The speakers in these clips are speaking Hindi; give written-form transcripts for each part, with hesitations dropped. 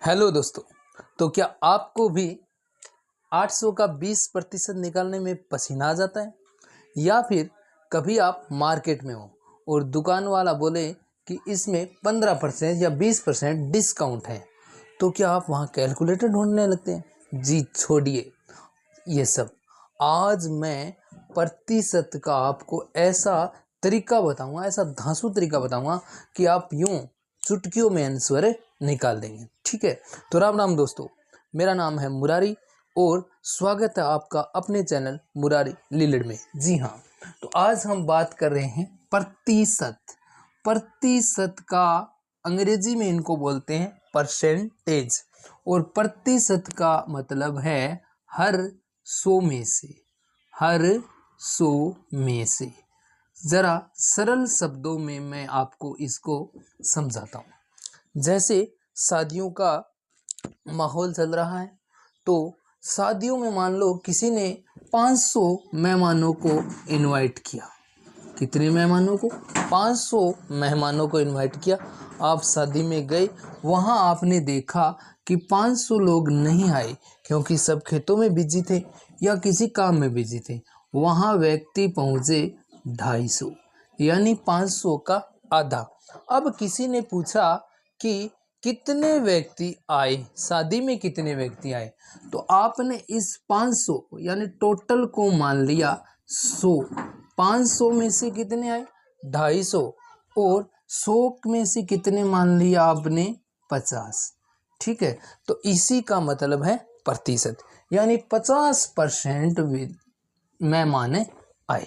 हेलो दोस्तों। तो क्या आपको भी 800 का 20% निकालने में पसीना आ जाता है, या फिर कभी आप मार्केट में हो और दुकान वाला बोले कि इसमें 15% या 20% डिस्काउंट है, तो क्या आप वहाँ कैलकुलेटर ढूंढने लगते हैं? जी छोड़िए ये सब। आज मैं प्रतिशत का आपको ऐसा तरीका बताऊंगा, ऐसा धांसू तरीका बताऊंगा कि आप यूं चुटकियों में आंसर निकाल देंगे। ठीक है, तो राम राम दोस्तों, मेरा नाम है मुरारी और स्वागत है आपका अपने चैनल मुरारी लीलड़ में। जी हाँ, तो आज हम बात कर रहे हैं प्रतिशत। प्रतिशत का अंग्रेजी में इनको बोलते हैं परसेंटेज, और प्रतिशत का मतलब है हर 100 में से, हर 100 में से। जरा सरल शब्दों में मैं आपको इसको समझाता हूँ। जैसे शादियों का माहौल चल रहा है, तो शादियों में मान लो किसी ने 500 मेहमानों को इनवाइट किया। कितने मेहमानों को? 500 मेहमानों को इनवाइट किया। आप शादी में गए, वहाँ आपने देखा कि 500 लोग नहीं आए क्योंकि सब खेतों में बिजी थे या किसी काम में बिजी थे। वहाँ व्यक्ति पहुँचे 250, यानी 500 का आधा। अब किसी ने पूछा कि कितने व्यक्ति आए, शादी में कितने व्यक्ति आए, तो आपने इस 500 यानी टोटल को मान लिया 100। 500 में से कितने आए? 250। और 100 में से कितने मान लिया आपने? 50। ठीक है, तो इसी का मतलब है प्रतिशत, यानी 50% मेहमान आए।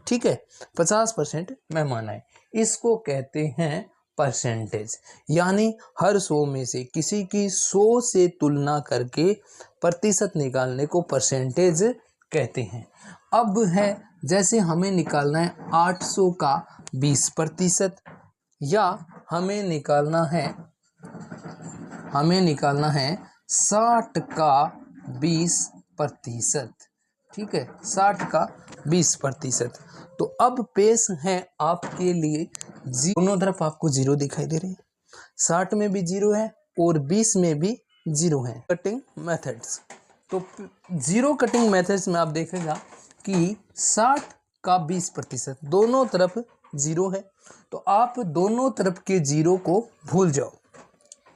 ठीक है, 50% मेहमान आए, इसको कहते हैं परसेंटेज। यानी हर 100 में से किसी की 100 से तुलना करके प्रतिशत निकालने को परसेंटेज कहते हैं। अब है जैसे हमें निकालना है 800 का 20%, या हमें निकालना है 60 का 20%। ठीक है, 60 का 20%। तो अब पेश है आपके लिए दोनों तरफ आपको जीरो दिखाई दे रहे हैं। 60 में भी जीरो है और 20 में भी जीरो है। कटिंग मेथड्स, तो जीरो कटिंग मेथड्स में आप देखेगा कि 60 का 20% दोनों तरफ जीरो है, तो आप दोनों तरफ के जीरो को भूल जाओ।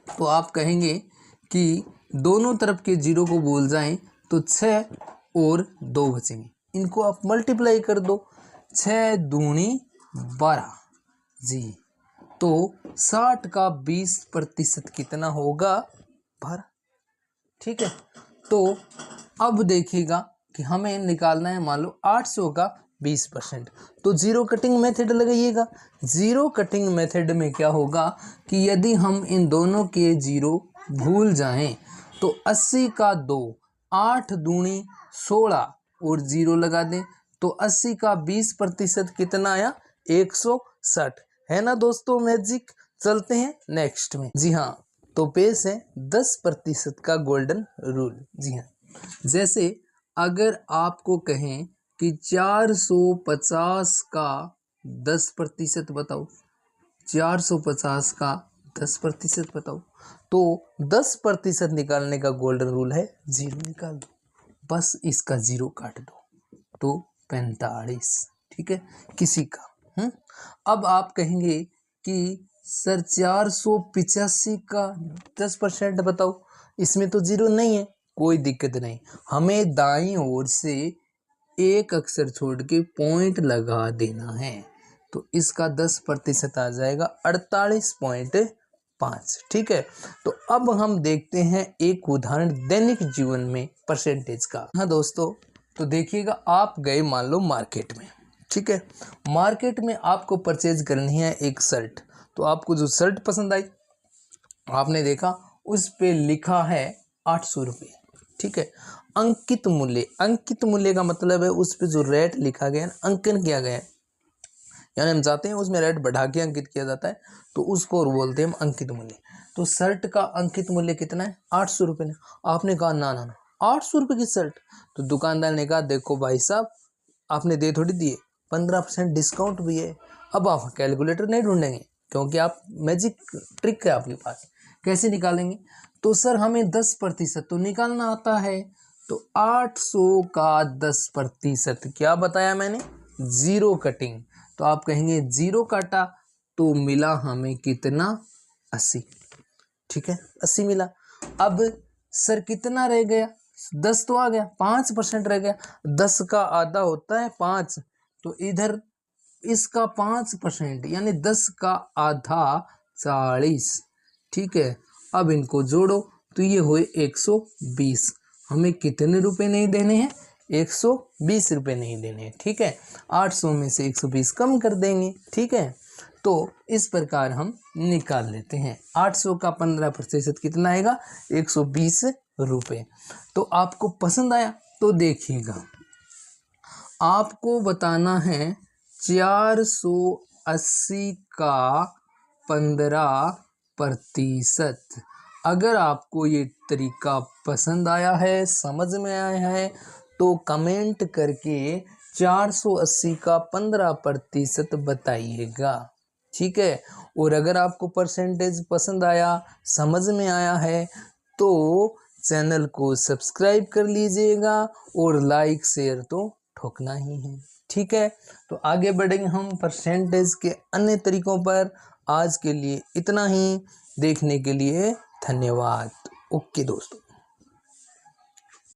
तो आप कहेंगे कि दोनों तरफ के जीरो को भूल जाएं तो 6 और 2 बचेंगे। इनको आप मल्टीप्लाई कर दो, 6 दूनी 12। जी, तो 60 का 20% कितना होगा? 12। ठीक है, तो अब देखिएगा कि हमें निकालना है मान लो 800 का 20%, तो जीरो कटिंग मेथड लगाइएगा। जीरो कटिंग मेथड में क्या होगा कि यदि हम इन दोनों के जीरो भूल जाएं तो 80 का 2, 8 दूनी 16 और जीरो लगा दें, तो 80 का 20% कितना आया? 160। है ना दोस्तों मैजिक। चलते हैं नेक्स्ट में। जी हाँ, तो पेश है 10% का गोल्डन रूल। जी हाँ, जैसे अगर आपको कहें कि 450 का 10% बताओ, 450 का 10% बताओ, तो 10% निकालने का गोल्डन रूल है जीरो निकाल दो, बस इसका जीरो काट दो, तो 45। ठीक है, किसी का अब आप कहेंगे कि सर 485 का 10% बताओ, इसमें तो जीरो नहीं है। कोई दिक्कत नहीं, हमें दाईं ओर से एक अक्षर छोड़ के पॉइंट लगा देना है, तो इसका 10% आ जाएगा 48.5। ठीक है, तो अब हम देखते हैं एक उदाहरण दैनिक जीवन में परसेंटेज का। हाँ दोस्तों, तो देखिएगा, आप गए मान लो मार्केट में। ठीक है, मार्केट में आपको परचेज करनी है एक शर्ट, तो आपको जो शर्ट पसंद आई, आपने देखा उस पे लिखा है 800 रुपये। ठीक है, अंकित मूल्य, अंकित मूल्य का मतलब है उस पे जो रेट लिखा गया है, अंकन किया गया है, यानी हम चाहते हैं उसमें रेट बढ़ा के अंकित किया जाता है, तो उसको बोलते हैं हम अंकित मूल्य। तो शर्ट का अंकित मूल्य कितना है? 800 रुपये। आपने कहा ना ना ना, 800 रुपये की शर्ट? तो दुकानदार ने कहा देखो भाई साहब, आपने दे थोड़ी दिए, 15% डिस्काउंट भी है। अब आप कैलकुलेटर नहीं ढूंढेंगे क्योंकि आप मैजिक ट्रिक है आपके पास, कैसे निकालेंगे? तो सर हमें 10% तो निकालना आता है, तो 800 का 10%, क्या बताया मैंने? Zero cutting. तो आप कहेंगे जीरो काटा तो मिला हमें कितना? 80। ठीक है, 80 मिला। अब सर कितना रह गया? 10 तो आ गया, 5% रह गया। 10 का आधा होता है 5, तो इधर इसका 5% यानी 10 का आधा 40। ठीक है, अब इनको जोड़ो तो ये हुए 120। हमें कितने रुपए नहीं देने हैं? 120 रुपये नहीं देने हैं। ठीक है, 800 में से 120 कम कर देंगे। ठीक है, तो इस प्रकार हम निकाल लेते हैं। 800 का 15% कितना आएगा? 120 रुपये। तो आपको पसंद आया तो देखिएगा, आपको बताना है 480 का 15%। अगर आपको ये तरीका पसंद आया है, समझ में आया है, तो कमेंट करके 480 का 15% बताइएगा। ठीक है, और अगर आपको परसेंटेज पसंद आया, समझ में आया है, तो चैनल को सब्सक्राइब कर लीजिएगा और लाइक शेयर तो ठोकना ही है। ठीक है, तो आगे बढ़ेंगे हम परसेंटेज के अन्य तरीकों पर। आज के लिए इतना ही। देखने के लिए धन्यवाद। ओके दोस्तों।